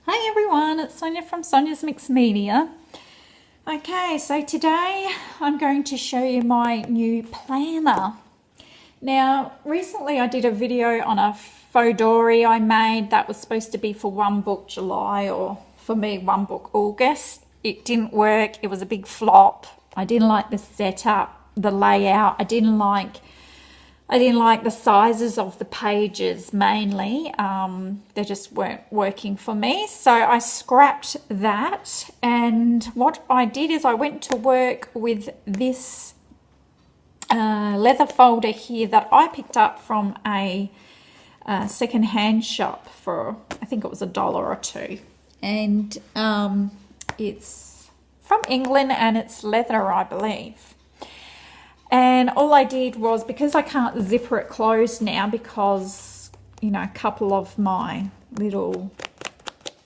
Hi everyone, it's Sonia from Sonia's Mixed Media. Okay, so today I'm going to show you my new planner. Now, recently I did a video on a faux dory I made that was supposed to be for one book July, or for me one book August. It didn't work, it was a big flop. I didn't like the setup, the layout. I didn't like the sizes of the pages mainly. They just weren't working for me. So I scrapped that. And what I did is I went to work with this leather folder here that I picked up from a second-hand shop for, I think it was $1 or $2. And it's from England and it's leather, I believe. And all I did was, because I can't zipper it closed now because, you know, a couple of my little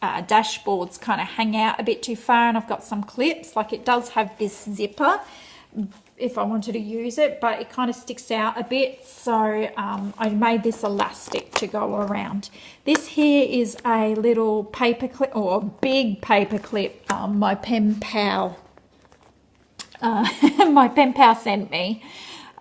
dashboards kind of hang out a bit too far, and I've got some clips. Like, it does have this zipper if I wanted to use it, but it kind of sticks out a bit. So I made this elastic to go around. This here is a little paper clip, or a big paper clip, my pen pal sent me.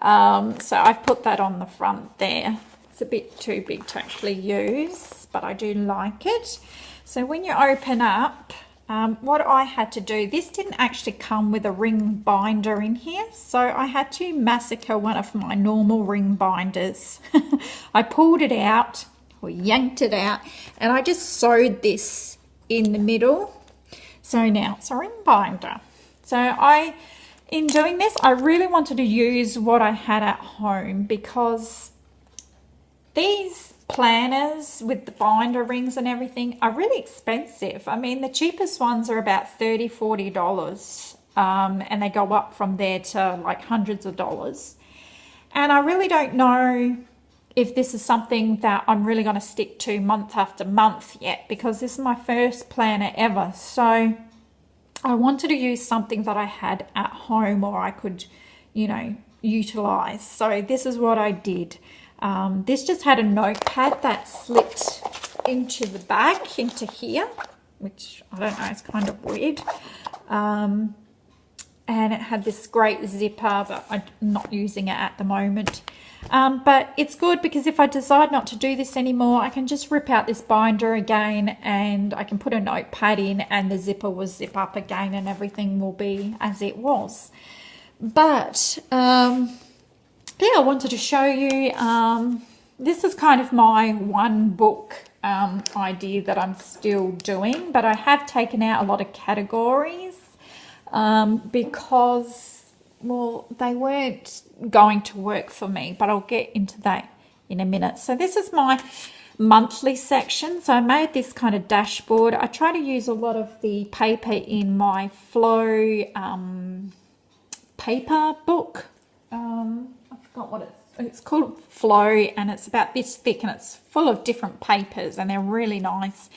So I've put that on the front there. It's a bit too big to actually use, but I do like it. So when you open up, what I had to do, this didn't actually come with a ring binder in here, so I had to massacre one of my normal ring binders. I pulled it out, or yanked it out, and I just sewed this in the middle. So now it's a ring binder. So in doing this, I really wanted to use what I had at home, because these planners with the binder rings and everything are really expensive. I mean, the cheapest ones are about $30, $40, and they go up from there to like hundreds of dollars. And I really don't know if this is something that I'm really going to stick to month after month yet, because this is my first planner ever. So I wanted to use something that I had at home, or I could, you know, utilize. So this is what I did. This just had a notepad that slipped into the back, into here, which I don't know, it's kind of weird. And it had this great zipper, but I'm not using it at the moment. But it's good because if I decide not to do this anymore, I can just rip out this binder again, and I can put a notepad in, and the zipper will zip up again, and everything will be as it was. But yeah, I wanted to show you, this is kind of my one book idea that I'm still doing, but I have taken out a lot of categories because, well, they weren't going to work for me, but I'll get into that in a minute. So this is my monthly section. So I made this kind of dashboard. I try to use a lot of the paper in my Flow paper book. I forgot what it's called, Flow, and it's about this thick, and it's full of different papers, and they're really nice.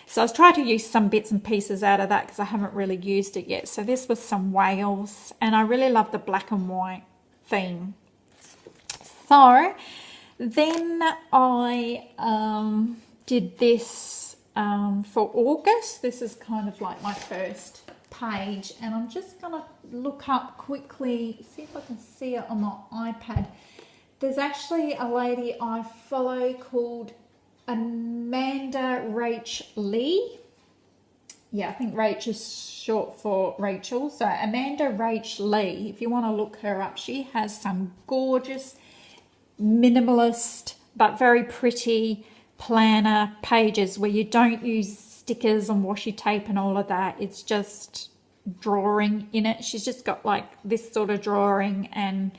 So I was trying to use some bits and pieces out of that because I haven't really used it yet. So this was some whales, and I really love the black and white theme. So then I did this for August. This is kind of like my first page, and I'm just gonna look up quickly, see if I can see it on my iPad. There's actually a lady I follow called Amanda Rach Lee. Yeah, I think Rach is short for Rachel. So Amanda Rach Lee, if you want to look her up, she has some gorgeous, minimalist, but very pretty planner pages where you don't use stickers and washi tape and all of that. It's just drawing in it. She's just got like this sort of drawing, and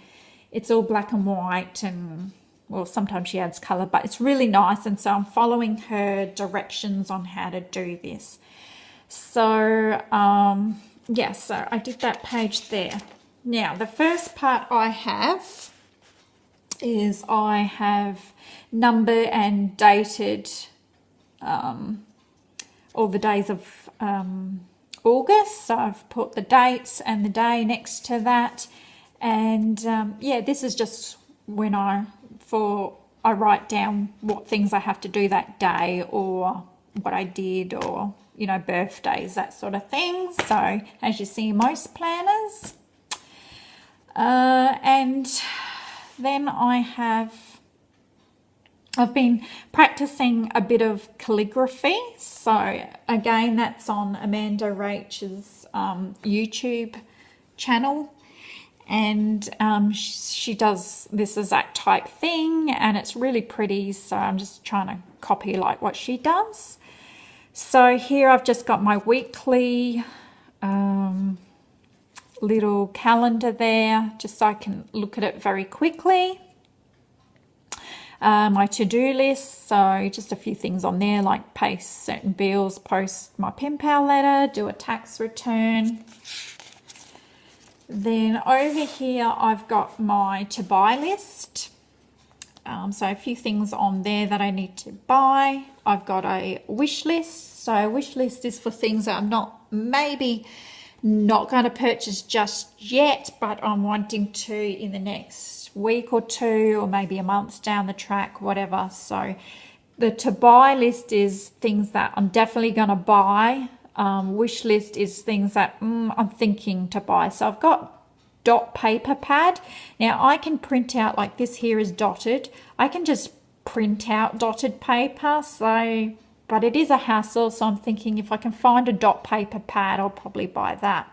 it's all black and white, and well, sometimes she adds color, but it's really nice. And so I'm following her directions on how to do this. So yeah, so I did that page there. Now the first part I have is I have numbered and dated all the days of August. So I've put the dates and the day next to that. And yeah, this is just when I write down what things I have to do that day, or what I did, or, you know, birthdays, that sort of thing. So as you see, most planners. And then I've been practicing a bit of calligraphy. So again, that's on Amanda Rach's YouTube channel. And she does this exact type thing, and it's really pretty. So I'm just trying to copy like what she does. So here I've just got my weekly little calendar there, just so I can look at it very quickly. My to-do list, so just a few things on there, like pay certain bills, post my pen pal letter, do a tax return. Then over here I've got my to buy list. So a few things on there that I need to buy. I've got a wish list. So a wish list is for things that I'm maybe not going to purchase just yet, but I'm wanting to in the next week or two, or maybe a month down the track, whatever. So the to buy list is things that I'm definitely going to buy. Wish list is things that I'm thinking to buy. So I've got dot paper pad. Now I can print out, like this here is dotted. I can just print out dotted paper. So, but it is a hassle. So I'm thinking if I can find a dot paper pad, I'll probably buy that.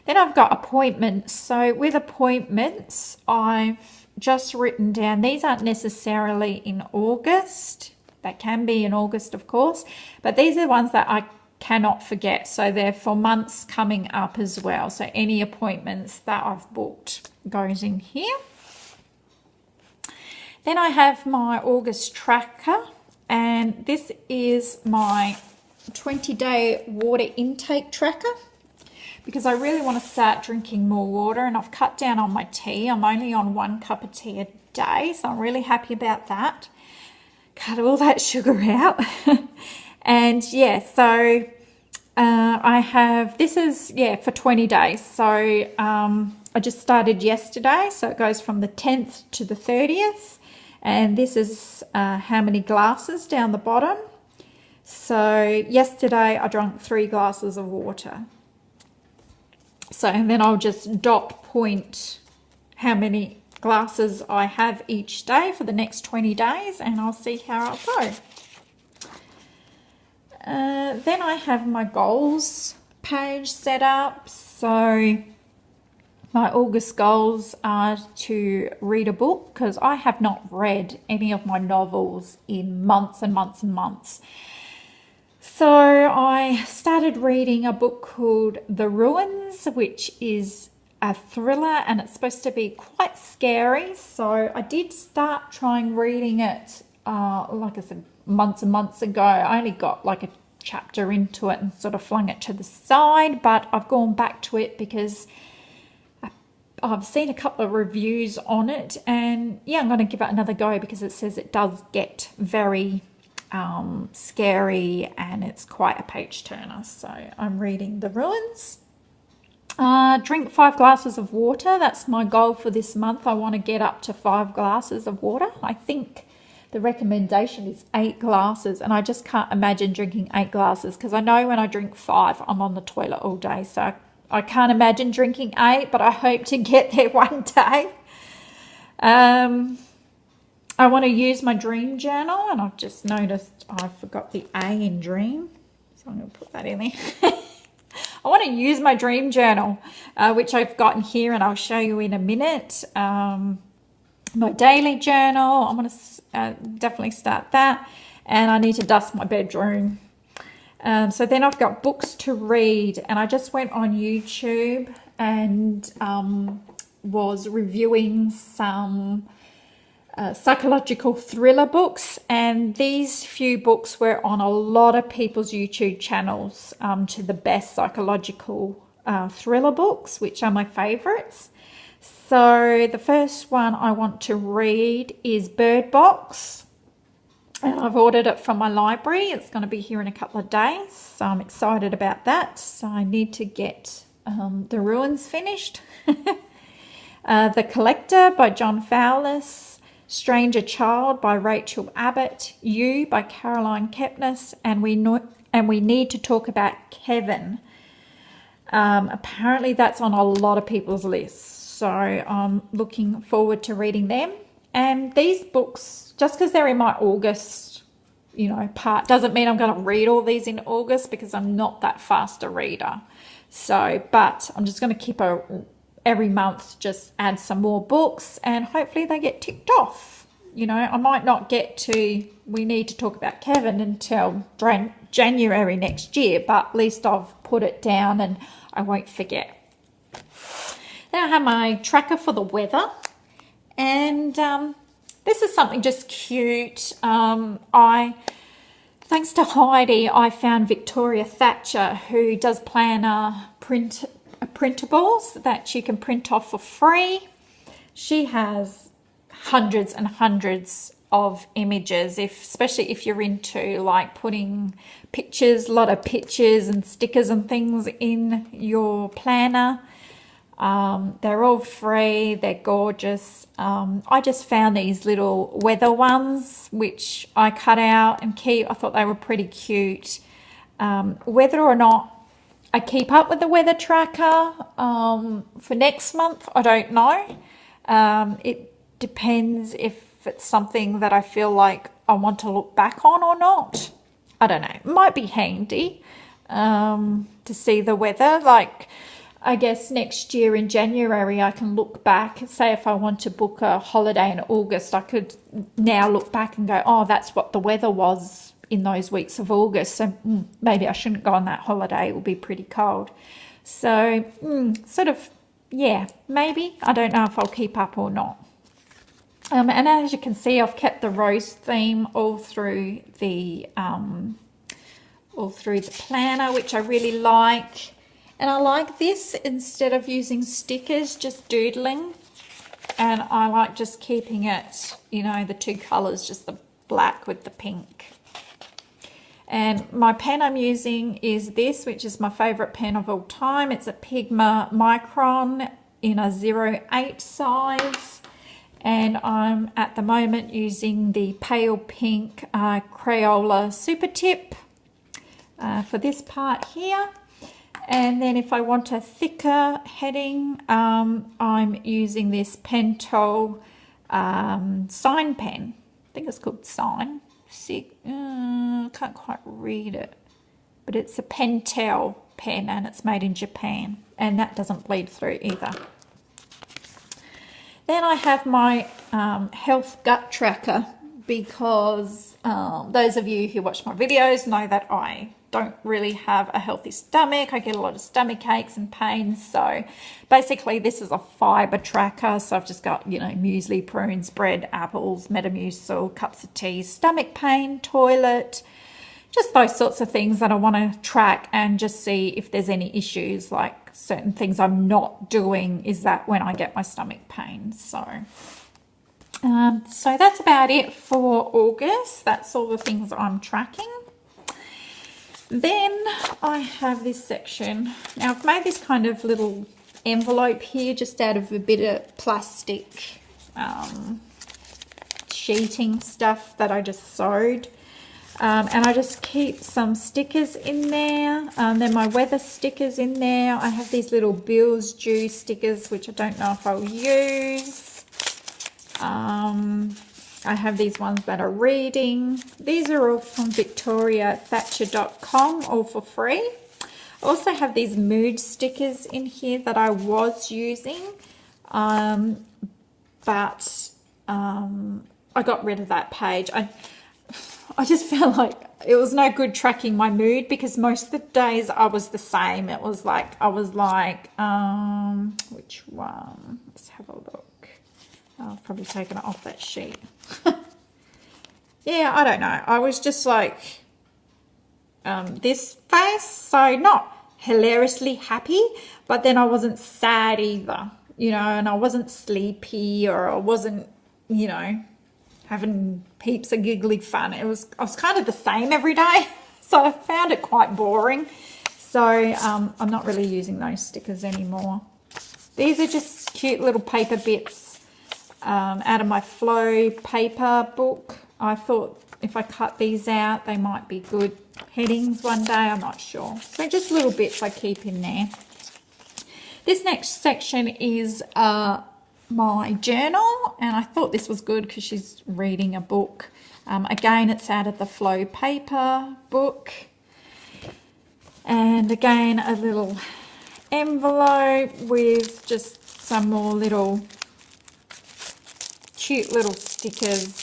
Then I've got appointments. So with appointments, I've just written down, these aren't necessarily in August. They can be in August, of course, but these are the ones that I cannot forget. So they're for months coming up as well. So any appointments that I've booked goes in here. Then I have my August tracker, and this is my 20-day water intake tracker, because I really want to start drinking more water, and I've cut down on my tea. I'm only on 1 cup of tea a day, so I'm really happy about that. Cut all that sugar out. And yeah, so I have, this is, yeah, for 20 days. So I just started yesterday, so it goes from the 10th to the 30th. And this is how many glasses down the bottom. So yesterday I drank 3 glasses of water. So, and then I'll just dot point how many glasses I have each day for the next 20 days, and I'll see how I'll go. Then I have my goals page set up. So my August goals are to read a book, because I have not read any of my novels in months and months and months. So I started reading a book called The Ruins, which is a thriller, and it's supposed to be quite scary. So I did start trying reading it, like I said, months and months ago. I only got like a chapter into it and sort of flung it to the side, but I've gone back to it because I've seen a couple of reviews on it, and yeah, I'm going to give it another go, because it says it does get very scary, and it's quite a page turner. So I'm reading The Ruins. Drink 5 glasses of water. That's my goal for this month. I want to get up to 5 glasses of water. I think the recommendation is 8 glasses, and I just can't imagine drinking 8 glasses, because I know when I drink 5 I'm on the toilet all day. So I can't imagine drinking 8, but I hope to get there one day. I want to use my dream journal, and I've just noticed I forgot the A in dream, so I'm going to put that in there. I want to use my dream journal, which I've got in here, and I'll show you in a minute. My daily journal, I'm going to definitely start that, and I need to dust my bedroom. So then I've got books to read, and I just went on YouTube and was reviewing some psychological thriller books, and these few books were on a lot of people's YouTube channels, to the best psychological thriller books, which are my favorites. So the first one I want to read is Bird Box, and I've ordered it from my library. It's going to be here in a couple of days, so I'm excited about that. So I need to get The Ruins finished. The Collector by John Fowlis, Stranger Child by Rachel Abbott, You by Caroline Kepnes, and We Need to Talk About Kevin. Apparently that's on a lot of people's lists, so I'm looking forward to reading them. And these books, just because they're in my August, part, doesn't mean I'm going to read all these in August, because I'm not that fast a reader. So, but I'm just going to keep every month, just add some more books, and hopefully they get ticked off. I might not get to We Need to Talk About Kevin until January next year, but at least I've put it down and I won't forget. Then I have my tracker for the weather, and this is something just cute. Thanks to Heidi, I found Victoria Thatcher, who does planner printables that you can print off for free. She has hundreds and hundreds of images, especially if you're into like putting pictures, a lot of pictures and stickers and things in your planner. They're all free, they're gorgeous. I just found these little weather ones which I cut out and keep. I thought they were pretty cute. Whether or not I keep up with the weather tracker for next month, I don't know. It depends if it's something that I feel like I want to look back on or not. I don't know. It might be handy to see the weather. Like, I guess next year in January I can look back and say if I want to book a holiday in August, I could now look back and go, oh, that's what the weather was in those weeks of August. So maybe I shouldn't go on that holiday. It will be pretty cold. So sort of, yeah, maybe. I don't know if I'll keep up or not. And as you can see, I've kept the rose theme all through the planner, which I really like. And I like this, instead of using stickers, just doodling. And I like just keeping it, the two colours, just the black with the pink. And my pen I'm using is this, which is my favourite pen of all time. It's a Pigma Micron in a 08 size. And I'm at the moment using the pale pink Crayola Super Tip for this part here. And then if I want a thicker heading, I'm using this Pentel sign pen. I think it's called Sign. Can't quite read it. But it's a Pentel pen and it's made in Japan. And that doesn't bleed through either. Then I have my health gut tracker, because those of you who watch my videos know that I don't really have a healthy stomach. I get a lot of stomach aches and pains. So basically this is a fibre tracker. So I've just got, muesli, prunes, bread, apples, Metamucil, cups of tea, stomach pain, toilet, just those sorts of things that I want to track and just see if there's any issues, like certain things I'm not doing. Is that when I get my stomach pain? So that's about it for August. That's all the things I'm tracking. Then I have this section. Now I've made this kind of little envelope here just out of a bit of plastic sheeting stuff that I just sewed. And I just keep some stickers in there. Then my weather stickers in there. I have these little bills due stickers, which I don't know if I'll use. I have these ones that are reading. These are all from victoriathatcher.com, all for free. I also have these mood stickers in here that I was using, but I got rid of that page. I just felt like it was no good tracking my mood, because most of the days I was the same. It was like, which one? Let's have a look. I've probably taken it off that sheet. Yeah, I don't know. I was just like this face. So not hilariously happy, but then I wasn't sad either, and I wasn't sleepy, or I wasn't, having heaps of giggly fun. I was kind of the same every day. So I found it quite boring. So I'm not really using those stickers anymore. These are just cute little paper bits. out of my flow paper book. I thought if I cut these out, they might be good headings one day. I'm not sure. So just little bits I keep in there. This next section is my journal, and I thought this was good because she's reading a book. Again, it's out of the flow paper book. And again, a little envelope with just some more little cute little stickers.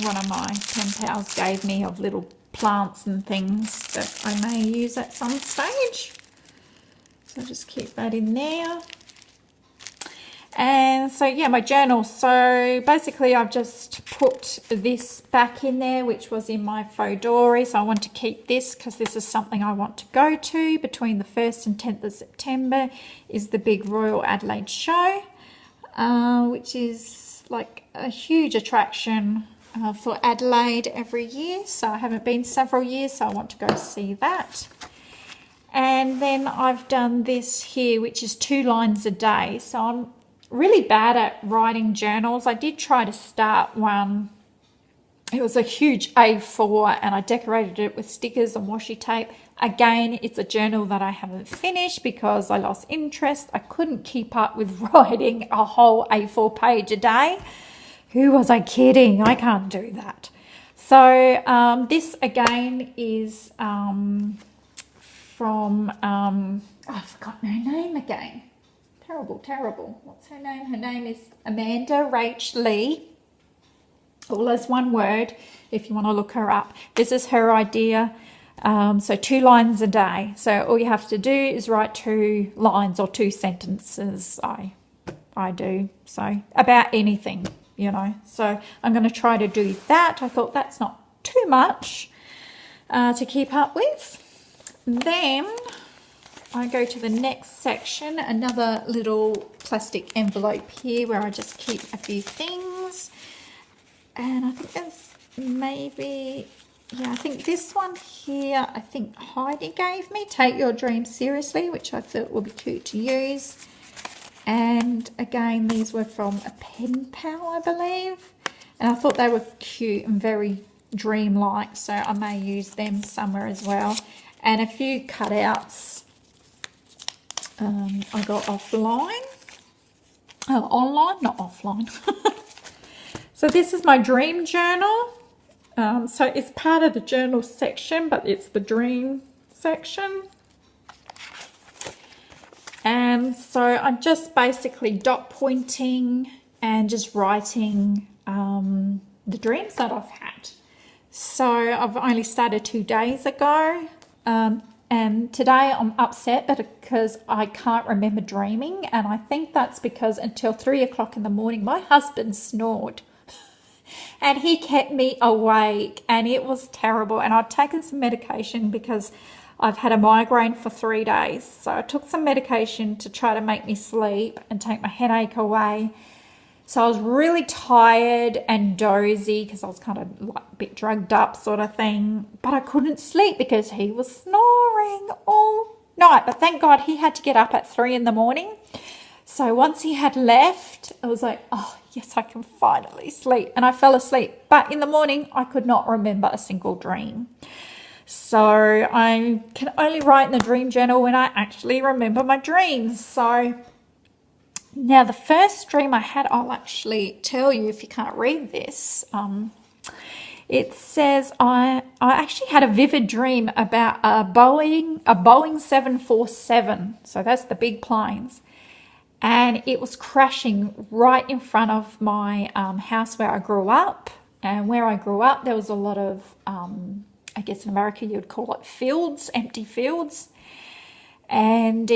One of my pen pals gave me of little plants and things that I may use at some stage. So just keep that in there. And so yeah, my journal. So basically I've just put this back in there, which was in my Fodori. So I want to keep this because this is something I want to go to. Between the 1st and 10th of September is the big Royal Adelaide show, which is like a huge attraction for Adelaide every year. So I haven't been several years, so I want to go see that. And then I've done this here, which is 2 lines a day. So I'm really bad at writing journals. I did try to start one. It was a huge A4 and I decorated it with stickers and washi tape. Again, it's a journal that I haven't finished because I lost interest. I couldn't keep up with writing a whole A4 page a day. Who was I kidding? I can't do that. So this again is from, I forgot her name again. Terrible. What's her name? Her name is Amanda Rach Lee. All as one word if you want to look her up. This is her idea. So 2 lines a day. So all you have to do is write 2 lines or 2 sentences. I do. So about anything, you know. So I'm going to try to do that. I thought that's not too much to keep up with. Then I go to the next section, another little plastic envelope here where I just keep a few things. And I think there's maybe, yeah, I think this one here, I think Heidi gave me, Take Your Dreams Seriously, which I thought would be cute to use. And again, these were from a pen pal, I believe. And I thought they were cute and very dreamlike, so I may use them somewhere as well. And a few cutouts I got offline. Oh, online, not offline. So this is my dream journal. So it's part of the journal section, but it's the dream section. And so I'm just basically dot pointing and just writing the dreams that I've had. So I've only started 2 days ago. And today I'm upset because I can't remember dreaming. And I think that's because until 3 o'clock in the morning, my husband snored. And he kept me awake and it was terrible. And I'd taken some medication because I've had a migraine for 3 days. So I took some medication to try to make me sleep and take my headache away. So I was really tired and dozy because I was kind of like a bit drugged up sort of thing. But I couldn't sleep because he was snoring all night. But thank God he had to get up at 3 in the morning. So once he had left, I was like, oh, yes, I can finally sleep. And I fell asleep. But in the morning, I could not remember a single dream. So I can only write in the dream journal when I actually remember my dreams. So now the first dream I had, I'll actually tell you if you can't read this. It says I actually had a vivid dream about a Boeing 747. So that's the big planes. And it was crashing right in front of my house where I grew up. And where I grew up, there was a lot of, I guess in America you would call it fields, empty fields. And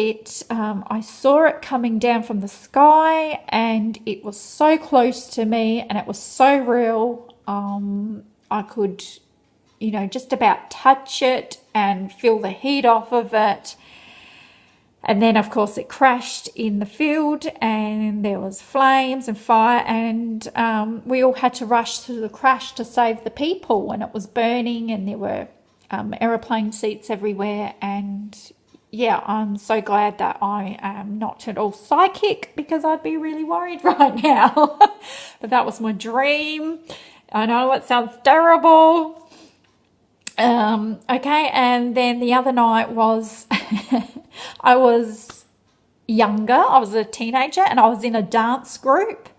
I saw it coming down from the sky and it was so close to me and it was so real. I could, you know, just about touch it and feel the heat off of it. And then, of course, it crashed in the field and there was flames and fire and we all had to rush to the crash to save the people when it was burning and there were aeroplane seats everywhere and yeah, I'm so glad that I am not at all psychic, because I'd be really worried right now. But that was my dream. I know it sounds terrible. Okay, and then the other night was I was younger. I was a teenager and I was in a dance group.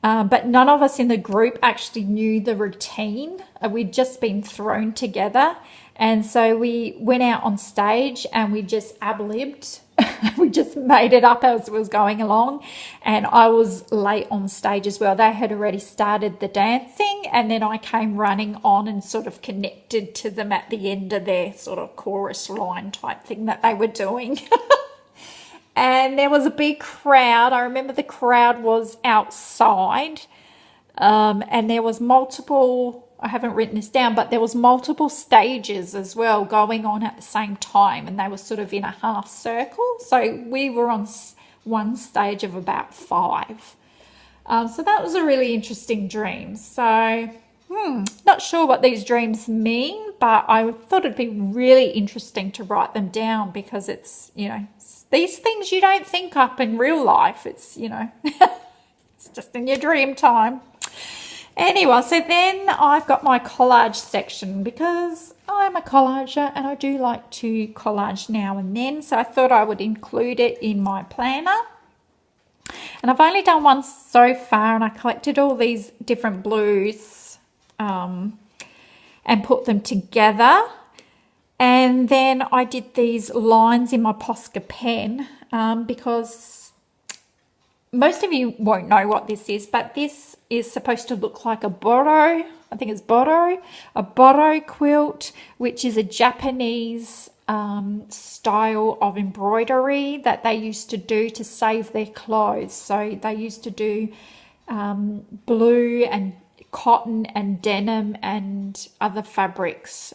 But none of us in the group actually knew the routine. We'd just been thrown together. And so we went out on stage and we just ad-libbed. We just made it up as it was going along. And I was late on stage as well. They had already started the dancing, and then I came running on and sort of connected to them at the end of their sort of chorus line type thing that they were doing. And there was a big crowd. I remember the crowd was outside, and there was multiple, I haven't written this down, but there was multiple stages as well going on at the same time, and they were sort of in a half circle. So we were on one stage of about 5. So that was a really interesting dream. So not sure what these dreams mean, but I thought it'd be really interesting to write them down, because it's, you know, these things you don't think up in real life. It's, you know, it's just in your dream time. Anyway, so then I've got my collage section, because I'm a collager and I do like to collage now and then. So I thought I would include it in my planner. And I've only done one so far, and I collected all these different blues and put them together. And then I did these lines in my Posca pen, because most of you won't know what this is, but this is supposed to look like a boro. I think it's boro, a boro quilt, which is a Japanese style of embroidery that they used to do to save their clothes. So they used to do blue and cotton and denim and other fabrics,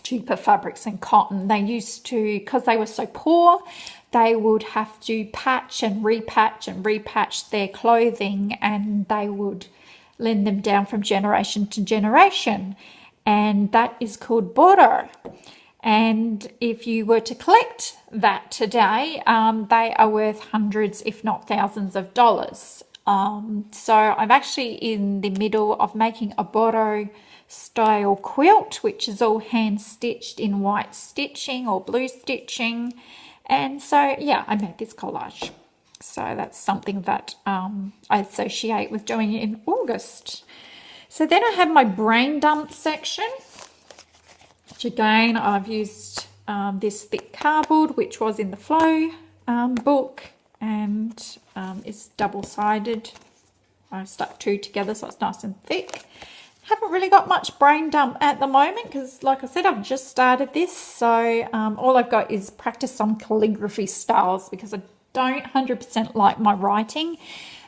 cheaper fabrics than cotton. They used to, because they were so poor, they would have to patch and repatch their clothing, and they would lend them down from generation to generation, and that is called boro. And if you were to collect that today, they are worth hundreds if not thousands of dollars. So I'm actually in the middle of making a boro style quilt, which is all hand stitched in white stitching or blue stitching. And so yeah, I made this collage. So that's something that I associate with doing it in August. So then I have my brain dump section, which again I've used this thick cardboard, which was in the Flow book, and it's double-sided. I stuck 2 together so it's nice and thick. Haven't really got much brain dump at the moment, because like I said, I've just started this, so all I've got is practice on calligraphy styles, because I don't 100% like my writing.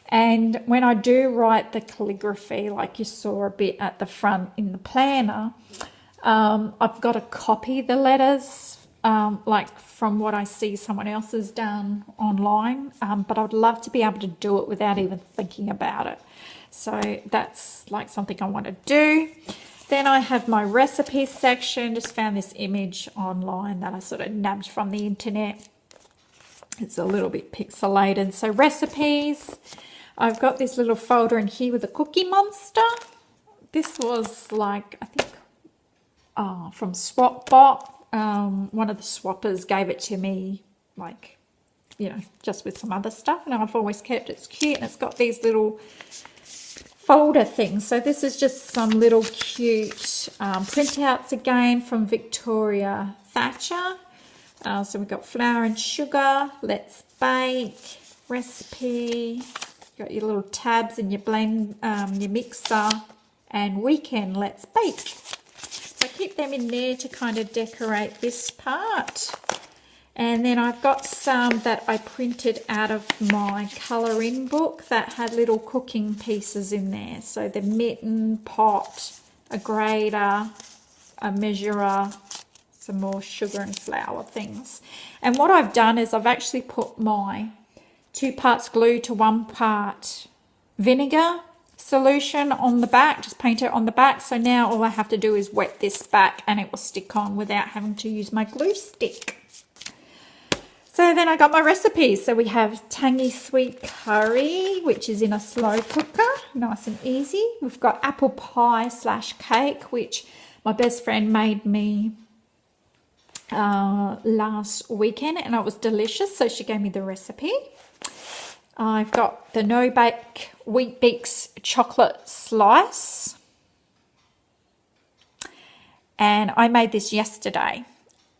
And when I do write the calligraphy, like you saw a bit at the front in the planner, I've got to copy the letters like from what I see someone else has done online, but I'd love to be able to do it without even thinking about it. So that's like something I want to do. Then I have my recipe section. Just found this image online that I sort of nabbed from the internet. It's a little bit pixelated. So recipes. I've got this little folder in here with a Cookie Monster. This was like, I think, from SwapBot. One of the swappers gave it to me, like, you know, just with some other stuff. And I've always kept it. It's cute, and it's got these little folder things. So this is just some little cute printouts again from Victoria Thatcher. So we've got flour and sugar, let's bake, recipe, got your little tabs in your blend, your mixer, and weekend, let's bake. So I keep them in there to kind of decorate this part. And then I've got some that I printed out of my colour-in book that had little cooking pieces in there. So the mitten, pot, a grater, a measurer, some more sugar and flour things. And what I've done is I've actually put my 2 parts glue to 1 part vinegar solution on the back, just paint it on the back. So now all I have to do is wet this back and it will stick on without having to use my glue stick. So then I got my recipes. So we have tangy sweet curry, which is in a slow cooker, nice and easy. We've got apple pie / cake, which my best friend made me last weekend, and it was delicious. So she gave me the recipe. I've got the no-bake Wheat Bix chocolate slice, and I made this yesterday.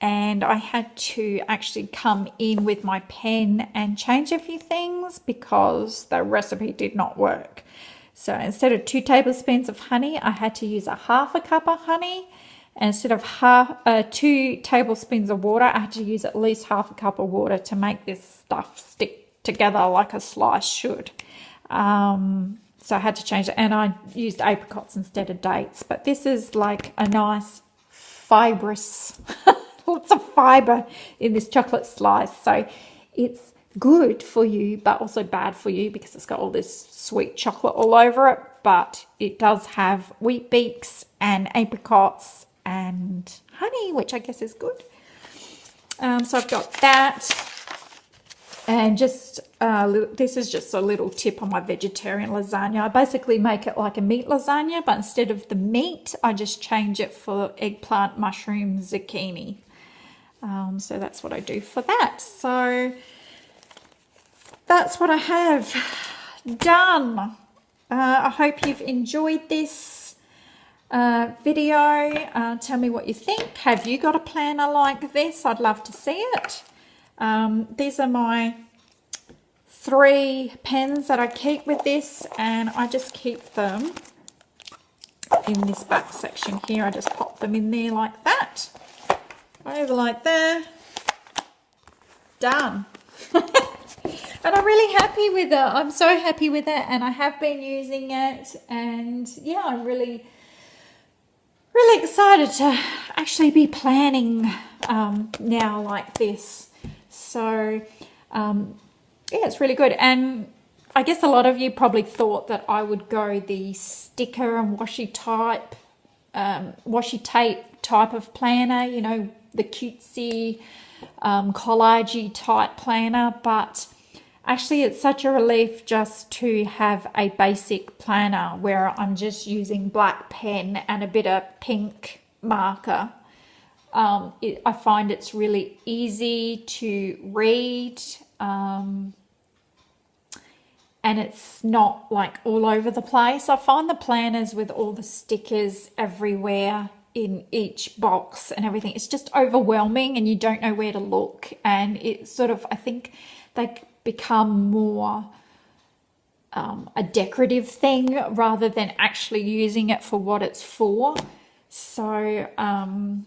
And I had to actually come in with my pen and change a few things because the recipe did not work. So instead of 2 tablespoons of honey, I had to use a ½ cup of honey. And instead of 2 tablespoons of water, I had to use at least ½ cup of water to make this stuff stick together like a slice should. So I had to change it. And I used apricots instead of dates. But this is like a nice fibrous... lots of fiber in this chocolate slice, so it's good for you but also bad for you because it's got all this sweet chocolate all over it, but it does have Wheat Bix and apricots and honey, which I guess is good. So I've got that, and just this is just a little tip on my vegetarian lasagna. I basically make it like a meat lasagna, but instead of the meat I just change it for eggplant, mushroom, zucchini. So that's what I do for that. So that's what I have done. I hope you've enjoyed this video. Tell me what you think. Have you got a planner like this? I'd love to see it. These are my 3 pens that I keep with this, and I just keep them in this back section here. I just pop them in there like that. Over like there. Done. And I'm really happy with it. I'm so happy with it, and I have been using it, and yeah, I'm really excited to actually be planning now like this. So yeah, it's really good. And I guess a lot of you probably thought that I would go the sticker and washi tape type of planner, you know, the cutesy collagey type planner, but actually it's such a relief just to have a basic planner where I'm just using black pen and a bit of pink marker. I find it's really easy to read, and it's not like all over the place. I find the planners with all the stickers everywhere in each box and everything, it's just overwhelming and you don't know where to look, and it sort of, I think they become more a decorative thing rather than actually using it for what it's for. So I'm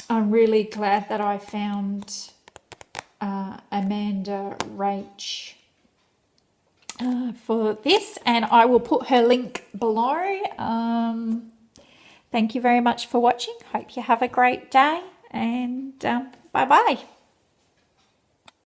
really glad that I found Amanda Rach for this, and I will put her link below. Thank you very much for watching. Hope you have a great day, and bye-bye.